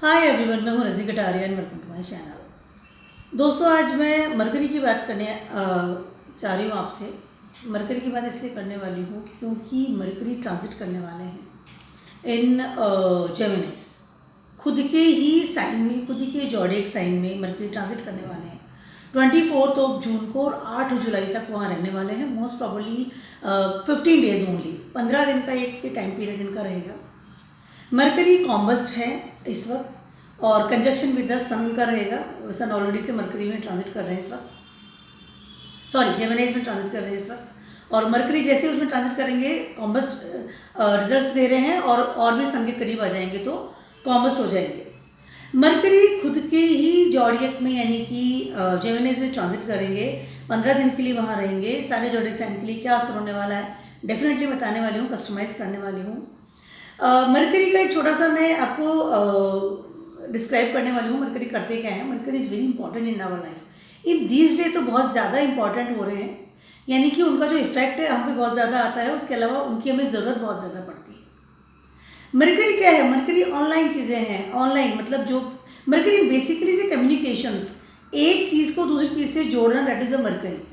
Hi everyone, मैं हूँ Razi Kataria and welcome to my channel. दोस्तों, आज मैं मरकरी की बात करने चाह रही हूँ आपसे। मरकरी की बात इसलिए करने वाली हूँ क्योंकि मरकरी ट्रांजिट करने वाले हैं इन जेमिनीज। खुद के ही साइन में, खुद ही के जॉडिएक साइन में मरकरी ट्रांजिट करने वाले हैं 24 जून को और 8 जुलाई तक वहाँ रहने वाले हैं। मोस्ट प्रॉबली 15 डेज ओनली, 15 दिन का एक टाइम पीरियड इनका रहेगा। मरकरी कॉम्बस्ट है इस वक्त और कंजक्शन विद द सन का रहेगा। सन ऑलरेडी से मरकरी में ट्रांजिट कर रहे हैं इस वक्त, सॉरी जेमिनीज में ट्रांजिट कर रहे हैं इस वक्त। और मरकरी जैसे उसमें ट्रांजिट करेंगे कॉम्बस्ट रिजल्ट्स दे रहे हैं और भी सन के करीब आ जाएंगे तो कॉम्बस्ट हो जाएंगे। मरकरी खुद के ही जॉडियक में यानी कि जेमिनीज में ट्रांजिट करेंगे, 15 दिन के लिए वहाँ रहेंगे। सारे जॉडियक साइन के लिए क्या असर होने वाला है डेफिनेटली बताने वाली हूँ, कस्टमाइज़ करने वाली हूँ। मरकरी का एक छोटा सा मैं आपको डिस्क्राइब करने वाली हूँ। मरकरी करते क्या है। Mercury is very important in our life. In these day तो बहुत ज़्यादा इंपॉर्टेंट हो रहे हैं, यानी कि उनका जो इफेक्ट है हम पे बहुत ज़्यादा आता है। उसके अलावा उनकी हमें ज़रूरत बहुत ज़्यादा पड़ती है। मरकरी क्या है? मरकरी ऑनलाइन चीज़ें हैं। ऑनलाइन मतलब जो मरकरी बेसिकली से कम्युनिकेशंस, एक चीज़ को दूसरी चीज़ से जोड़ना, that is a mercury.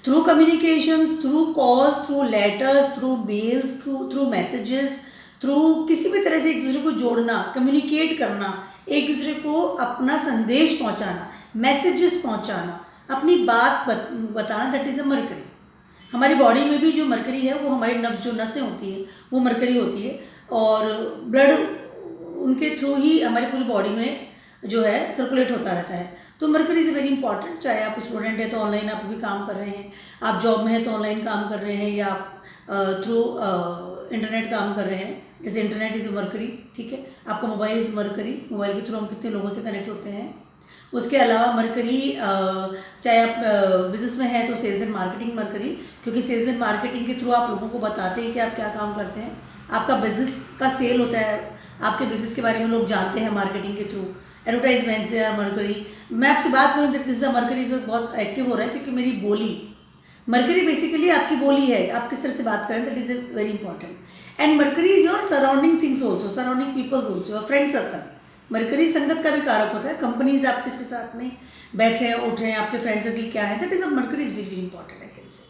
Through communications, through calls, through letters, through mails, through messages, through किसी भी तरह से एक दूसरे को जोड़ना, कम्युनिकेट करना, एक दूसरे को अपना संदेश पहुंचाना, मैसेजेस पहुंचाना, अपनी बात बताना, दैट इज़ अ मरकरी। हमारी बॉडी में भी जो मरकरी है वो हमारी जो नसें होती है वो मरकरी होती है और ब्लड उनके थ्रू ही हमारी पूरी बॉडी में जो है सर्कुलेट होता रहता है। तो मरकरी इज़ वेरी इंपॉर्टेंट। चाहे आप स्टूडेंट हैं तो ऑनलाइन आप भी काम कर रहे हैं, आप जॉब में हैं तो ऑनलाइन काम कर रहे हैं, या आप थ्रू इंटरनेट काम कर रहे हैं। जैसे इंटरनेट इज़ मरकरी, ठीक है। आपका मोबाइल इज़ मरकरी, मोबाइल के थ्रू हम कितने लोगों से कनेक्ट होते हैं। उसके अलावा मरकरी, चाहे आप बिज़नेस में हैं तो सेल्स एंड मार्केटिंग मरकरी, क्योंकि सेल्स एंड मार्केटिंग के थ्रू आप लोगों को बताते हैं कि आप क्या काम करते हैं। आपका बिज़नेस का सेल होता है, आपके बिज़नेस के बारे में लोग जानते हैं मार्केटिंग के थ्रू, एडवर्टाइजमेंट से। या मरकरी, मैं आपसे बात करूँ तो दिस मरकरी इस वक्त बहुत एक्टिव हो रहा है क्योंकि मेरी बोली, मरकरी बेसिकली आपकी बोली है, आप किस तरह से बात करें, that is very important. And mercury is your surrounding things also, surrounding peoples also, your friend circle. Mercury संगत का भी कारक होता है। कंपनीज आप किसके साथ में बैठ रहे हैं, उठ रहे हैं, आपके फ्रेंड सर्कल क्या है, that is a mercury is very important, I can say.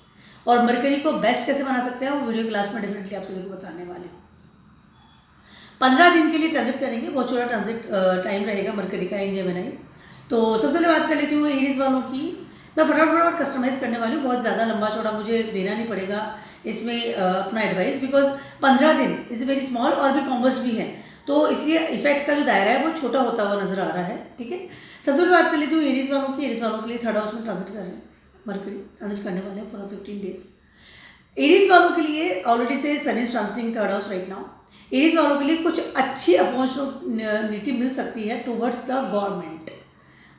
और मरकरी को बेस्ट कैसे बना सकते हैं वो वीडियो क्लास में डेफिनेटली आप सभी को बताने वाले हूँ। 15 दिन के लिए ट्रांजिट करेंगे, बहुत छोटा ट्रांजिट टाइम रहेगा मरकरी का इन जेमिनी। तो सबसे पहले बात कर लेती हूँ एरीज वालों की। मैं फटाफट कस्टमाइज़ करने वाली हूँ, बहुत ज़्यादा लंबा चौड़ा मुझे देना नहीं पड़ेगा इसमें अपना एडवाइस, बिकॉज 15 दिन इज़ वेरी स्मॉल और भी कॉम्बस्ट भी है, तो इसलिए इफेक्ट का जो दायरा है वो छोटा होता हुआ नजर आ रहा है, ठीक है। सबसे पहले बात कर लेती हूँ एरीज वालों की। एरीज वालों के लिए 3rd हाउस में ट्रांजिट कर रहे हैं, मरकरी ट्रांजिट करने वाले हैं फॉर 15 डेज। एरीज वालों के लिए ऑलरेडी से sun is transiting 3rd house right now. Aries वालों के लिए कुछ अच्छी अपॉर्चुनिटी मिल सकती है टुवर्ड्स द गवर्नमेंट।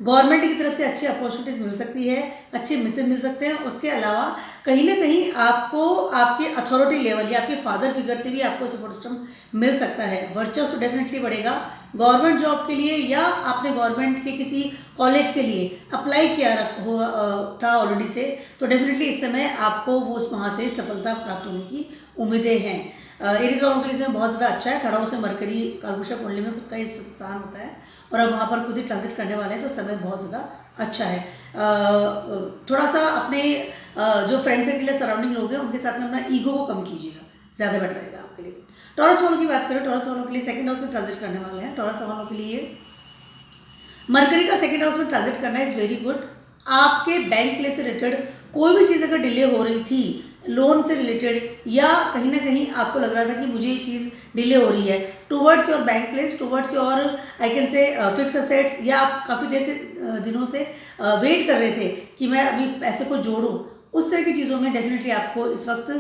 गवर्नमेंट की तरफ से अच्छी अपॉर्चुनिटीज़ मिल सकती है, अच्छे मित्र मिल सकते हैं। उसके अलावा कहीं ना कहीं आपको आपके अथॉरिटी लेवल या आपके फादर फिगर से भी आपको सपोर्ट सिस्टम मिल सकता है। वर्चस्व डेफिनेटली बढ़ेगा गवर्नमेंट जॉब के लिए, या आपने गवर्नमेंट के किसी कॉलेज के लिए अप्लाई किया था ऑलरेडी से, तो डेफिनेटली इस समय आपको वो वहाँ से सफलता प्राप्त होने की उम्मीदें हैं। एरीज वालों के लिए समय बहुत ज़्यादा अच्छा है। 3rd हाउस से मरकरी कालपुरुष कुंडली में खुद का ही स्थान होता है और अब वहाँ पर खुद ही ट्रांजिट करने वाले हैं, तो समय बहुत ज़्यादा अच्छा है। थोड़ा सा अपने जो फ्रेंड सर्कल या सराउंडिंग लोग हैं उनके साथ में अपना ईगो को कम कीजिएगा, ज़्यादा बेटर रहेगा आपके लिए। टॉरस वालों की बात करें, टॉरस वालों के लिए 2nd हाउस में ट्रांजिट करने वाले हैं। टॉरस वालों के लिए मरकरी का 2nd हाउस में ट्रांजिट करना इज़ वेरी गुड। आपके बैंक प्लेस से रिलेटेड कोई भी चीज़ अगर डिले हो रही थी, लोन से रिलेटेड, या कहीं ना कहीं आपको लग रहा था कि मुझे ये चीज़ डिले हो रही है towards your bank place, towards your I can say fix assets, या आप काफ़ी देर से दिनों से वेट कर रहे थे कि मैं अभी पैसे को जोड़ूं, उस तरह की चीज़ों में डेफिनेटली आपको इस वक्त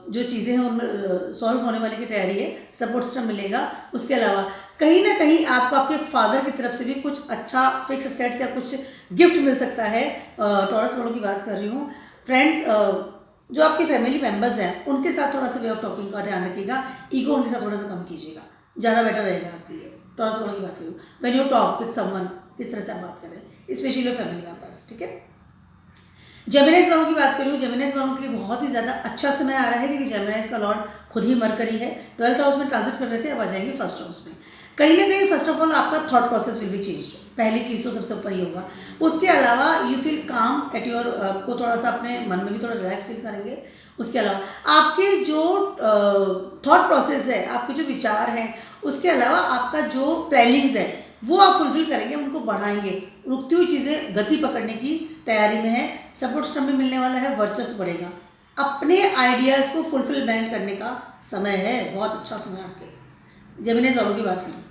जो चीज़ें हैं उनमें सॉल्व होने वाली की तैयारी है, सपोर्ट सिस्टम मिलेगा। उसके अलावा कहीं ना कहीं आपको आपके फादर की तरफ से भी कुछ अच्छा फिक्स असेट्स या कुछ गिफ्ट मिल सकता है। टॉरस वालों की बात कर रही हूँ। फ्रेंड्स, जो आपके फैमिली मेम्बर्स हैं उनके साथ थोड़ा सा वे ऑफ टॉकिंग का ध्यान रखिएगा, ईगो उनके साथ थोड़ा सा कम कीजिएगा, ज़्यादा बेटर रहेगा आपके लिए। टॉरस वालों की बात करूँ, when you talk with someone, इस तरह से आप बात करें, स्पेशली फैमिली मेम्बर्स, ठीक है। जेमिनीज वालों की बात करूँ, जेमिनीज वालों के लिए बहुत ही ज़्यादा अच्छा समय आ रहा है क्योंकि जेमिनीज का लॉर्ड खुद ही मरकरी है। 12th हाउस में ट्रांजिट कर रहे थे, अब आ जाएंगे 1st हाउस में। कहीं ना कहीं फर्स्ट ऑफ ऑल आपका thought process will be change. पहली चीज़ तो सबसे ऊपर ये होगा। उसके अलावा यू फील काम एट योर, आपको थोड़ा सा अपने मन में भी थोड़ा रिलैक्स फील करेंगे। उसके अलावा आपके जो थॉट प्रोसेस है, आपके जो विचार हैं, उसके अलावा आपका जो प्लानिंग्स है वो आप फुलफिल करेंगे, उनको बढ़ाएंगे। रुकती हुई चीज़ें गति पकड़ने की तैयारी में है। सपोर्ट सिस्टम भी मिलने वाला है, वर्चस्व बढ़ेगा। अपने आइडियाज़ को फुलफिलमेंट करने का समय है, बहुत अच्छा समय आपके। जेमिनीज वालों की बात करें,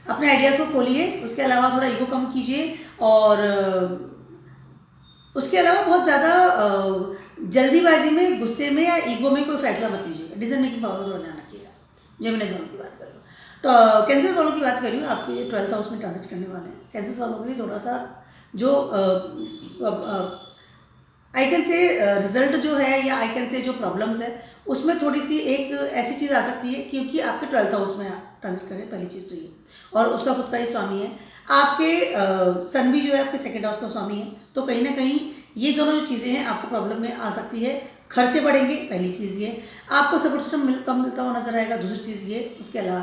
अपने आइडियाज़ को खोलिए। उसके अलावा थोड़ा ईगो कम कीजिए और उसके अलावा बहुत ज़्यादा जल्दीबाजी में, गुस्से में या ईगो में कोई फैसला मत लीजिएगा। डिसीजन मेकिंग पावर थोड़ा ध्यान रखिएगा। जेमिनीज वालों की बात करें तो कैंसर वालों की बात कर रही हूँ, आपके 12th हाउस में ट्रांजिट करने वाले हैं। कैंसर वालों के लिए थोड़ा सा जो आई कैन से रिजल्ट जो है, या आई कैन से जो प्रॉब्लम्स है, उसमें थोड़ी सी एक ऐसी चीज़ आ सकती है क्योंकि आपके 12th हाउस में ट्रांजिट करें, पहली चीज़ तो ये। और उसका खुद का ही स्वामी है। आपके सन भी जो है आपके सेकेंड हाउस का स्वामी है। तो कहीं ना कहीं ये दोनों जो चीज़ें हैं आपको प्रॉब्लम में आ सकती है। खर्चे बढ़ेंगे, पहली चीज़ ये। आपको सपोर्ट सिस्टम कम मिलता हुआ नजर आएगा, दूसरी चीज़ ये। उसके अलावा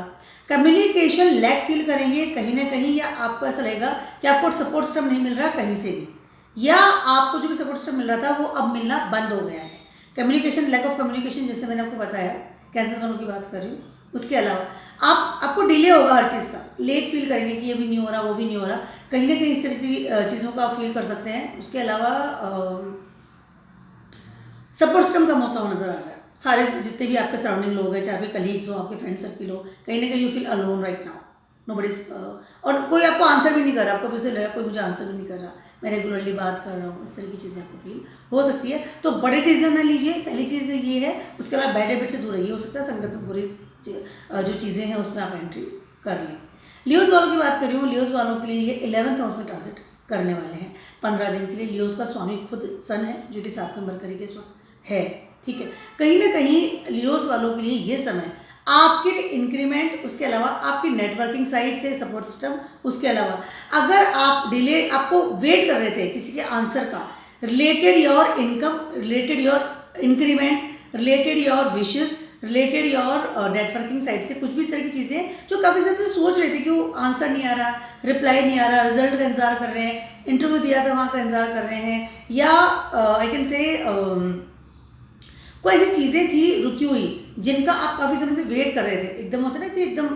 कम्युनिकेशन लैक फील करेंगे कहीं ना कहीं, या आपको ऐसा लगेगा कि आपको सपोर्ट सिस्टम नहीं मिल रहा कहीं से भी, या आपको जो भी सपोर्ट सिस्टम मिल रहा था वो अब मिलना बंद हो गया है। कम्युनिकेशन, लैक ऑफ कम्युनिकेशन, जैसे मैंने आपको बताया, कैंसर वालों की बात कर रही हूँ। उसके अलावा आपको डिले होगा हर चीज़ का, लेट फील करेंगे कि ये भी नहीं हो रहा, वो भी नहीं हो रहा। कहीं ना कहीं इस तरह की चीज़ों को आप फील कर सकते हैं। उसके अलावा सपोर्ट सिस्टम कम होता हुआ नजर आ रहा है। सारे जितने भी आपके सराउंडिंग लोग हैं, चाहे आपके कलीग्स हो, आपके फ्रेंड सर्किल हो, कहीं ना कहीं you feel alone right now. Nobody और कोई आपको आंसर भी नहीं कर रहा। आपको भी से लगा कोई मुझे आंसर भी नहीं कर रहा, मैं रेगुलरली बात कर रहा हूँ, इस तरह की चीज़ें आपको फील हो सकती है। तो बड़े डिसीजन ना लीजिए, पहली चीज़ ये है। उसके अलावा बैड हैबिट से दूर रहिए। हो सकता है संगत में बुरी जो चीज़ें हैं उसमें आप एंट्री कर लें। लियोज वालों की बात कर रही हूँ। लियोज वालों के लिए ये 11th हाउस में ट्रांजिट करने वाले हैं 15 दिन के लिए। लियोज का स्वामी खुद सन है, जो कि 7 में मरकरी के वक्त है। ठीक है, कहीं ना कहीं लियोज वालों के लिए ये समय आपके लिए इंक्रीमेंट, उसके अलावा आपकी नेटवर्किंग साइड से सपोर्ट सिस्टम, उसके अलावा अगर आप डिले, आपको वेट कर रहे थे किसी के आंसर का, related your income, related your increment, related your wishes, related your networking side से, कुछ भी इस तरह की चीज़ें जो काफ़ी ज़्यादा सोच रहे थे कि वो आंसर नहीं आ रहा, रिप्लाई नहीं आ रहा, रिजल्ट का इंतजार कर रहे हैं, इंटरव्यू दिया था वहाँ का इंतजार कर रहे हैं, या आई कैन से कोई ऐसी चीज़ें थी रुकी हुई जिनका आप काफ़ी समय से वेट कर रहे थे। एकदम होता है ना कि एकदम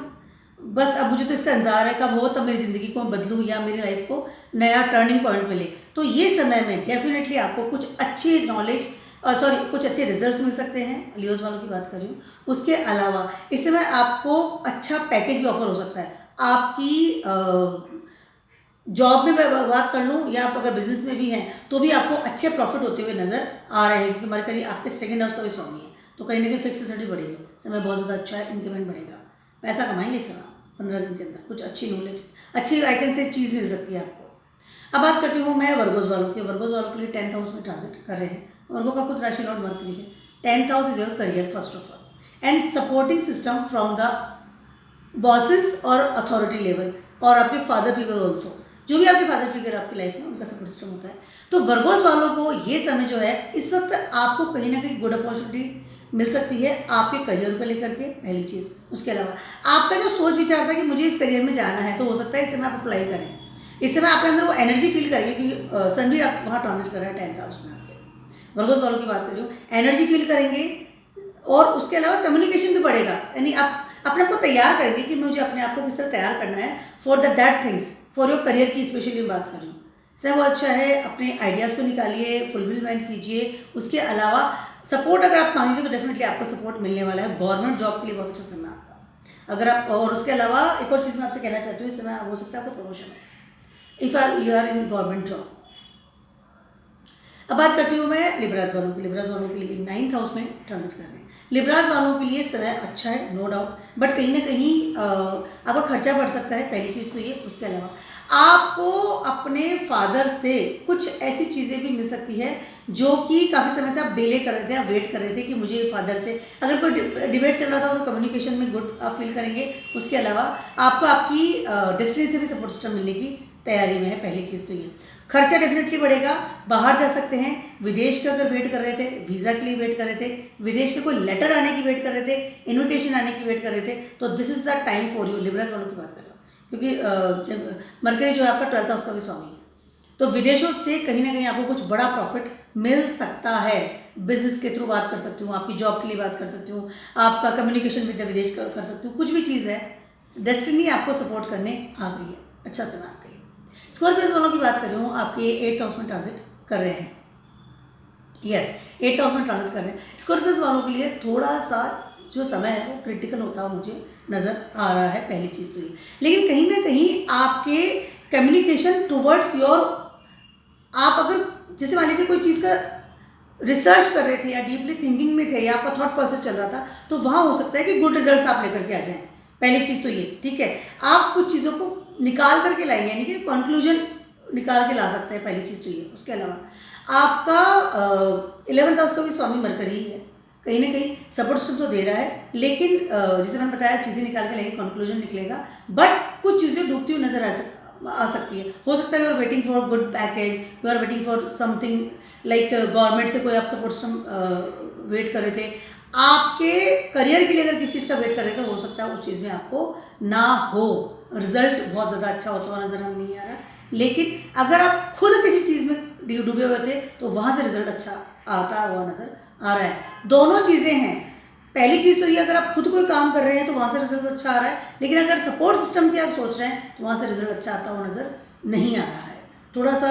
बस अब मुझे तो इसका इंतजार है कब हो, तब मेरी ज़िंदगी को मैं बदलूँ या मेरी लाइफ को नया टर्निंग पॉइंट मिले। तो ये समय में डेफिनेटली आपको कुछ अच्छी नॉलेज, कुछ अच्छे रिजल्ट्स मिल सकते हैं। लियोज वालों की बात कर रही हूँ। उसके अलावा इस समय आपको अच्छा पैकेज भी ऑफर हो सकता है। आपकी जॉब में बात कर लूँ, या आप अगर बिजनेस में भी हैं तो भी आपको अच्छे प्रॉफिट होते हुए नजर आ रहे हैं, क्योंकि मरकरी आपके सेकंड हाउस का भी स्वामी है। तो कहीं ना कहीं फिक्सिसिटी बढ़ेगी, समय बहुत ज़्यादा अच्छा है, इंक्रीमेंट बढ़ेगा, पैसा कमाएंगे इस समय 15 दिन के अंदर। कुछ अच्छी नॉलेज, अच्छी आई कैन से चीज़ मिल सकती है आपको। अब बात करती हूँ मैं वर्गोज वालों की। वर्गोज वालों के लिए 10th हाउस में ट्रांजिट कर रहे हैं। वर्गो का खुद राशि लॉर्ड मरकरी है। 10th house is your career first of all, and supporting system from the bosses और अथॉरिटी लेवल, और आपके फादर फिगर ऑल्सो, जो भी आपके फादर फिगर आपकी लाइफ में, उनका सपोर्ट सिस्टम होता है। तो वर्गोज वालों को ये समय जो है, इस वक्त आपको कहीं ना कहीं गुड अपॉर्चुनिटी मिल सकती है आपके करियर को लेकर के, पहली चीज़। उसके अलावा आपका जो सोच विचार था कि मुझे इस करियर में जाना है, तो हो सकता है इस समय आप अप्लाई करें। इस समय आपके अंदर वो एनर्जी फील करेंगे, क्योंकि सन भी आप वहाँ ट्रांजिट कर रहा है 10th हाउस में आपके। वर्गोज वालों की बात कर रही हूँ, एनर्जी फील करेंगे। और उसके अलावा कम्युनिकेशन भी बढ़ेगा, यानी आप अपने आप को तैयार करेंगे कि मुझे अपने आप को किस तरह तैयार करना है for that things, for your career की स्पेशली बात कर रही हूँ। सब बहुत अच्छा है, अपने आइडियाज़ को निकालिए, फुलफिलमेंट कीजिए। उसके अलावा सपोर्ट अगर आप मांगेंगे तो डेफिनेटली आपको सपोर्ट मिलने वाला है। गवर्नमेंट जॉब के लिए बहुत अच्छा समय आपका। अगर आप, और उसके अलावा एक और चीज़ मैं आपसे कहना चाहती हूँ, इस समय हो सकता है आपको प्रमोशन हो if you are in government job. अब बात करती हूँ मैं लिब्राज वालों की। लिब्राज वालों के लिए 9th हाउस में ट्रांजिट कर रहे हैं। लिब्राज वालों के लिए समय अच्छा है, नो डाउट, बट कहीं ना कहीं आपका खर्चा बढ़ सकता है, पहली चीज़ तो ये। उसके अलावा आपको अपने फादर से कुछ ऐसी चीज़ें भी मिल सकती है जो कि काफ़ी समय से आप डिले कर रहे थे, आप वेट कर रहे थे कि मुझे फादर से, अगर कोई डिबेट चल रहा था तो कम्युनिकेशन में गुड आप फील करेंगे। उसके अलावा आपको आपकी डेस्टिनी से भी सपोर्ट सिस्टम मिलने की तैयारी में है, पहली चीज़ तो ये। खर्चा डेफिनेटली बढ़ेगा, बाहर जा सकते हैं। विदेश का अगर वेट कर रहे थे, वीज़ा के लिए वेट कर रहे थे, विदेश से कोई लेटर आने की वेट कर रहे थे, इन्विटेशन आने की वेट कर रहे थे, तो this is the time for you. लिब्राज वालों की बात कर रहा हूँ, क्योंकि जब मरकरी जो है आपका 12th हाउस का भी स्वामी है, तो विदेशों से कहीं ना कहीं आपको कुछ बड़ा प्रॉफिट मिल सकता है। बिजनेस के थ्रू बात कर सकती हूँ, आपकी जॉब के लिए बात कर सकती हूँ, आपका कम्युनिकेशन विद विदेश कर सकती हूँ, कुछ भी चीज़ है, डेस्टिनी आपको सपोर्ट करने आ गई है, अच्छा समय आपके लिए। स्कॉर्पियोस वालों की बात कर रही हूँ, आपके 8th हाउस में ट्रांजिट कर रहे हैं। यस, 8th हाउस में ट्रांजिट कर रहे हैं। स्कॉर्पियोस वालों के लिए थोड़ा सा जो समय है वो क्रिटिकल होता हुआ मुझे नज़र आ रहा है, पहली चीज़ तो ये। लेकिन कहीं ना कहीं आपके कम्युनिकेशन टुवर्ड्स योर, आप अगर जैसे मान लीजिए कोई चीज़ का रिसर्च कर रहे थे या डीपली थिंकिंग में थे या आपका थॉट प्रोसेस चल रहा था, तो वहाँ हो सकता है कि गुड रिजल्ट्स आप लेकर के आ जाएं। पहली चीज़ तो ये, ठीक है, आप कुछ चीज़ों को निकाल करके लाएंगे, यानी कि कंक्लूजन निकाल के ला सकते हैं, पहली चीज़ तो ये। उसके अलावा आपका 11th हाउस का भी स्वामी मरकरी ही है, कहीं ना कहीं सपोर्ट सिस्टम तो दे रहा है, लेकिन जैसे मैंने बताया चीज़ें निकाल के लाएंगे, कंक्लूजन निकलेगा, बट कुछ चीज़ें डूबती हुई नजर आ सकती है। हो सकता है you are waiting for good package, you are waiting for something like government से कोई आप सपोर्ट सिस्टम वेट कर रहे थे, आपके करियर के लिए अगर किसी चीज़ का वेट कर रहे थे, हो सकता है उस चीज़ में आपको ना हो, रिजल्ट बहुत ज़्यादा अच्छा होता हुआ नजर नहीं आ रहा। लेकिन अगर आप खुद किसी चीज़ में डूबे हुए थे तो वहाँ से रिजल्ट अच्छा आता हुआ नजर आ रहा है। दोनों चीज़ें हैं, पहली चीज़ तो ये, अगर आप खुद कोई काम कर रहे हैं तो वहाँ से रिजल्ट अच्छा आ रहा है, लेकिन अगर सपोर्ट सिस्टम की आप सोच रहे हैं तो वहाँ से रिजल्ट अच्छा आता हुआ नज़र नहीं आ रहा है। थोड़ा सा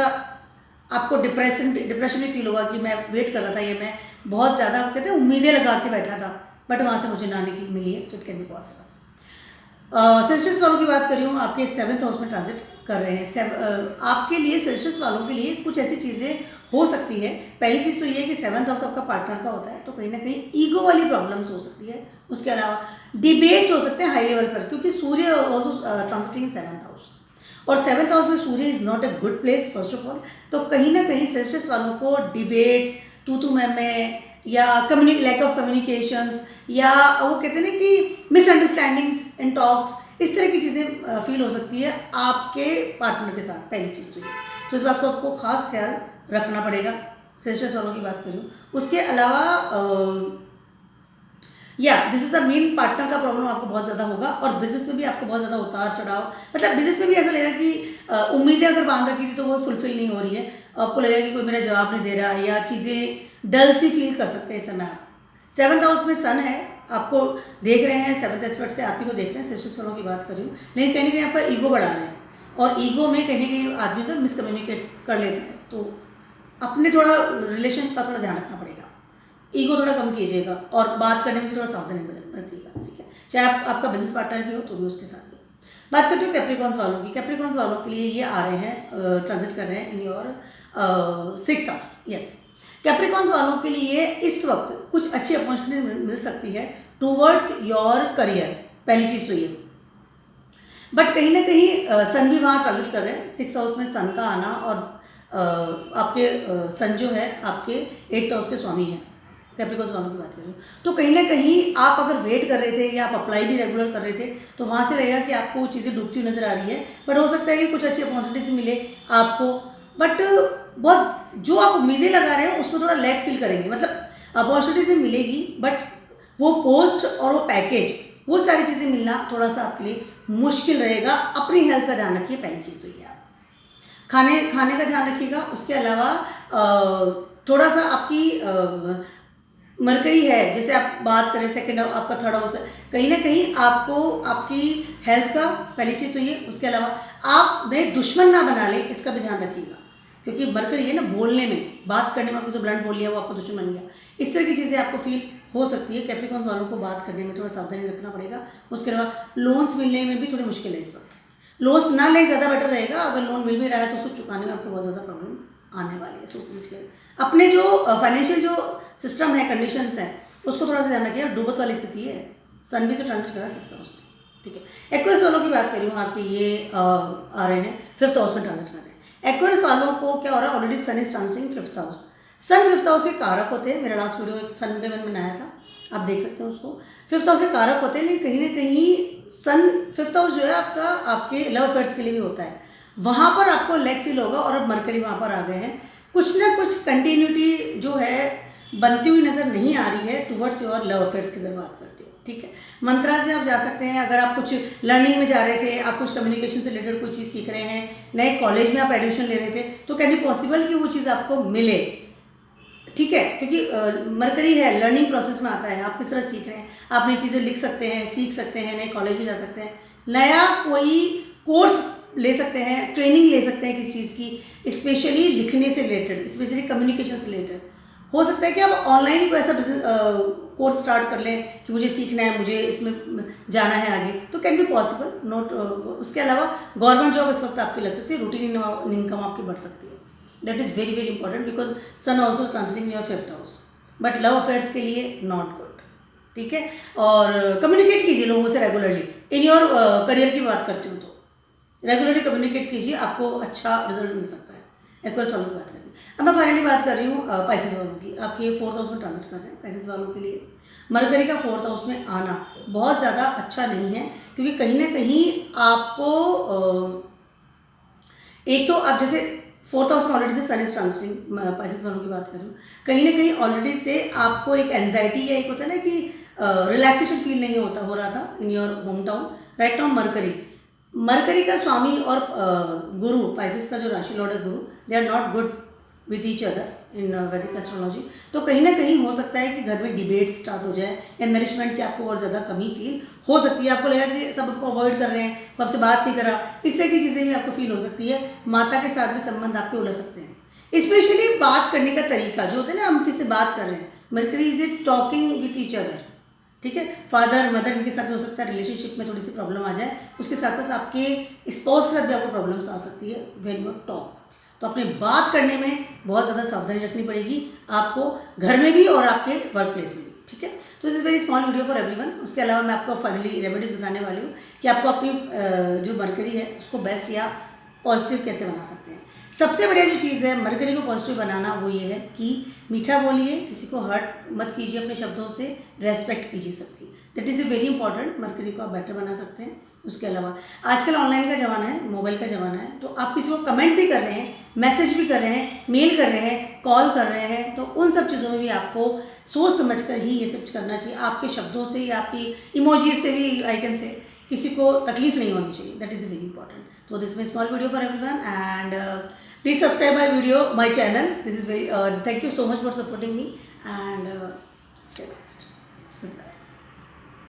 आपको डिप्रेशन भी फील होगा कि मैं वेट कर रहा था, ये मैं बहुत ज़्यादा कहते हैं उम्मीदें लगा के बैठा था, बट वहाँ से मुझे ना निकली मिली है, तो it can be possible. Celsius वालों की बात कर रही हूँ, आपके 7th हाउस में ट्रांजिट कर रहे हैं। आपके लिए सेल्सियस वालों के लिए कुछ ऐसी चीज़ें हो सकती है। पहली चीज़ तो ये है कि 7th हाउस आपका पार्टनर का होता है, तो कहीं ना कहीं ईगो वाली प्रॉब्लम्स हो सकती है। उसके अलावा डिबेट्स हो सकते हैं हाई लेवल पर, क्योंकि सूर्य also transiting in 7th house, और 7th हाउस में सूर्य is not a good place first of all. तो कहीं ना कहीं सेल्सियस वालों को डिबेट्स, तू मैं या लैक ऑफ कम्युनिकेशंस, या वो कहते हैं ना कि मिसअंडरस्टैंडिंग्स इन टॉक्स, इस तरह की चीज़ें फील हो सकती है आपके पार्टनर के साथ। पहली चीज़ तो ये, तो इस बात को आपको खास ख्याल रखना पड़ेगा। सेल्सियस वालों की बात करूँ, उसके अलावा या this is the main, partner का प्रॉब्लम आपको बहुत ज़्यादा होगा, और बिजनेस में भी आपको बहुत ज़्यादा उतार चढ़ाव, मतलब बिजनेस में भी ऐसा लगेगा कि उम्मीदें अगर बांध रखी थी तो वो फुलफिल नहीं हो रही है, आपको लगेगा कि कोई मेरा जवाब नहीं दे रहा है, या चीज़ें डल सी फील कर सकते हैं इस समय आप। 7th हाउस में सन है, आपको देख रहे हैं 7th एस्पेक्ट से, आप ही को देख रहे हैं, सेल्सियस वालों की बात कर रही हूँ, लेकिन कहीं ना कहीं आपका ईगो बढ़ा रहे हैं, और ईगो में कहीं ना कहीं आदमी तो मिसकम्युनिकेट कर लेता है, तो अपने थोड़ा रिलेशन का थोड़ा ध्यान रखना पड़ेगा, ईगो थोड़ा कम कीजिएगा, और बात करने में थोड़ा सावधानी बरतिएगा, ठीक है, चाहे आपका बिजनेस पार्टनर भी हो तो भी उसके साथ भी। बात करते हो कैप्रिकॉन्स वालों की। कैप्रिकॉन्स वालों के लिए ये आ रहे हैं, ट्रांजिट कर रहे हैं in your 6th house. Yes, Capricorns वालों के लिए इस वक्त कुछ अच्छी अपॉर्चुनिटी मिल सकती है टूवर्ड्स योर करियर, पहली चीज़ तो ये। बट कहीं ना कहीं सन भी वहाँ ट्रांजिट कर रहे हैं, 6th हाउस में सन का आना, और आपके सन जो है आपके 8th हाउस के स्वामी हैं, कैप्रिकॉन्स वालों की बात कर रही हूँ। तो कहीं ना कहीं आप अगर वेट कर रहे थे या आप अप्लाई भी रेगुलर कर रहे थे, तो वहाँ से रहेगा कि आपको चीज़ें डूबती हुई नजर आ रही है, बट हो सकता है कि कुछ अच्छी अपॉर्चुनिटीज मिले आपको, बट बहुत जो आप उम्मीदें लगा रहे हो उसमें थोड़ा लैक फील करेंगे, मतलब अपॉर्चुनिटीज मिलेगी, बट वो पोस्ट और वो पैकेज, वो सारी चीज़ें मिलना थोड़ा सा आपके लिए मुश्किल रहेगा। अपनी हेल्थ का ध्यान रखिए, पहली चीज़ तो ये। आप खाने का ध्यान रखिएगा। उसके अलावा थोड़ा सा आपकी मरकरी है, जैसे आप बात करें 2nd आपका 3rd हाउस है, कहीं ना कहीं आपको आपकी हेल्थ का, पहली चीज़ तो ये। उसके अलावा आप नए दुश्मन ना बना लें, इसका भी ध्यान रखिएगा, क्योंकि मरकरी है ना, बोलने में, बात करने में आपको जो ब्लंट बोल लिया वो आपको दुश्मन बन गया, इस तरह की चीज़ें आपको फील हो सकती है। कैप्रिकॉन्स वालों को बात करने में थोड़ा सावधानी रखना पड़ेगा। उसके अलावा लोन्स मिलने में भी थोड़ी मुश्किल है इस वक्त, लोन्स ना लें ज़्यादा बेटर रहेगा। अगर लोन मिल भी रहा है तो उसको चुकाने में आपको बहुत ज़्यादा प्रॉब्लम आने वाली है, सोच समझ के अपने जो फाइनेंशियल जो सिस्टम है, कंडीशंस है, उसको थोड़ा सा ध्यान रखिए। डूबत वाली स्थिति है, सन भी तो ट्रांजिट कर रहा है 6th हाउस में, ठीक है। एक्वेरियस वालों की बात कर रही हूँ, आपके ये आ रहे हैं 5th हाउस में ट्रांजिट कर रहे हैं। एक्वेरियस वालों को क्या हो रहा है, already sun is transiting 5th house. Sun 5th house के कारक होते हैं, मेरा लास्ट वीडियो एक सन पे मैंने बनाया था, आप देख सकते हैं उसको। 5th हाउस के कारक होते हैं, लेकिन कहीं ना कहीं सन 5th हाउस जो है आपका, आपके लव अफेयर्स के लिए भी होता है, वहाँ पर आपको लैक फील होगा। और अब मरकरी वहाँ पर आ गए हैं, कुछ ना कुछ कंटिन्यूटी जो है बनती हुई नज़र नहीं आ रही है टुवर्ड्स योर लव अफेयर्स की अगर बात करती हूँ। ठीक है। मंत्रास में आप जा सकते हैं अगर आप कुछ लर्निंग में जा रहे थे, आप कुछ कम्युनिकेशन से रिलेटेड कोई चीज़ सीख रहे हैं, नए कॉलेज में आप एडमिशन ले रहे थे, तो कैन बी पॉसिबल कि वो चीज़ आपको मिले, ठीक है। क्योंकि मरकरी है, लर्निंग प्रोसेस में आता है, आप किस तरह सीख रहे हैं, आप नई चीज़ें लिख सकते हैं, सीख सकते हैं, नए कॉलेज में जा सकते हैं, नया कोई कोर्स ले सकते हैं, ट्रेनिंग ले सकते हैं किसी चीज़ की, स्पेशली लिखने से रिलेटेड, स्पेशली कम्युनिकेशन से रिलेटेड। हो सकता है कि आप ऑनलाइन ही कोई ऐसा कोर्स स्टार्ट कर लें कि मुझे सीखना है, मुझे इसमें जाना है आगे, तो कैन बी पॉसिबल नॉट। उसके अलावा गवर्नमेंट जॉब इस वक्त आपकी लग सकती है, रूटीन इनकम आपकी बढ़ सकती है। That is very very important because sun also transiting in your 5th house, but love affairs के लिए नॉट गुड, ठीक है। और कम्युनिकेट कीजिए लोगों से रेगुलरली। इन योर करियर की बात करती हूँ तो रेगुलरली कम्युनिकेट कीजिए, आपको अच्छा रिजल्ट मिल सकता है। एक्वर्स वालों की बात करती हूँ। अब मैं फाइनली बात कर रही हूँ पाइसेस वालों की। आपके 4th हाउस में ट्रांजिट कर रहे हैं पाइसेस वालों के लिए। मरकरी का 4th हाउस में आना बहुत ज़्यादा अच्छा नहीं है, क्योंकि कहीं ना कहीं आपको एक तो आप जैसे 4th हाउस में ऑलरेडी से सन इज ट्रांजिटिंग, पाइसेस वालों की बात कर रही हूँ, कहीं ना कहीं ऑलरेडी से आपको एक एंजाइटी या एक होता है ना कि रिलैक्सेशन फील नहीं हो रहा था in your home town. Right now mercury का स्वामी और गुरु, पाइसेस का जो राशि लॉर्ड है Guru, they are not good with each other in Vedic astrology. तो कहीं ना कहीं हो सकता है कि घर में डिबेट स्टार्ट हो जाए या नरिशमेंट की आपको और ज़्यादा कमी फील हो सकती है। आपको लगेगा कि सब आपको अवॉइड कर रहे हैं, वो आपसे बात नहीं कर रहा, इस तरह की चीज़ें भी आपको फील हो सकती है। माता के साथ भी संबंध आपके उलझ सकते हैं, स्पेशली बात करने का तरीका जो होता है ना, हम किससे बात कर रहे हैं। Mercury is a talking with each other, ठीक है। फादर मदर इनके साथ भी हो सकता है रिलेशनशिप में थोड़ी सी प्रॉब्लम आ जाए, उसके साथ साथ आपके स्पाउस के साथ भी आपको प्रॉब्लम्स आ सकती है व्हेन यू टॉक। तो अपने बात करने में बहुत ज़्यादा सावधानी रखनी पड़ेगी आपको, घर में भी और आपके वर्क प्लेस में भी, ठीक है। तो this is very small video for everyone. उसके अलावा मैं आपको फाइनली रेमेडीज बताने वाली हूँ कि आपको अपनी जो मरकरी है उसको बेस्ट या पॉजिटिव कैसे बना सकते हैं। सबसे बढ़िया जो चीज़ है मरकरी को पॉजिटिव बनाना वो ये है कि मीठा बोलिए, किसी को हर्ट मत कीजिए, अपने शब्दों से रेस्पेक्ट कीजिए सबकी। That is a very important. Mercury को आप बेटर बना सकते हैं। उसके अलावा आजकल ऑनलाइन का ज़माना है, मोबाइल का ज़माना है, तो आप किसी को कमेंट भी कर रहे हैं, मैसेज भी कर रहे हैं, मेल कर रहे हैं, कॉल कर रहे हैं, तो उन सब चीज़ों में भी आपको सोच समझ कर ही ये सब करना चाहिए। आपके शब्दों से या आपकी इमोजीज से भी, आइकन से किसी को तकलीफ नहीं होनी चाहिए। That is very important. So this is my small video for everyone, and please subscribe my channel. This is very thank you so much for supporting me, and stay blessed.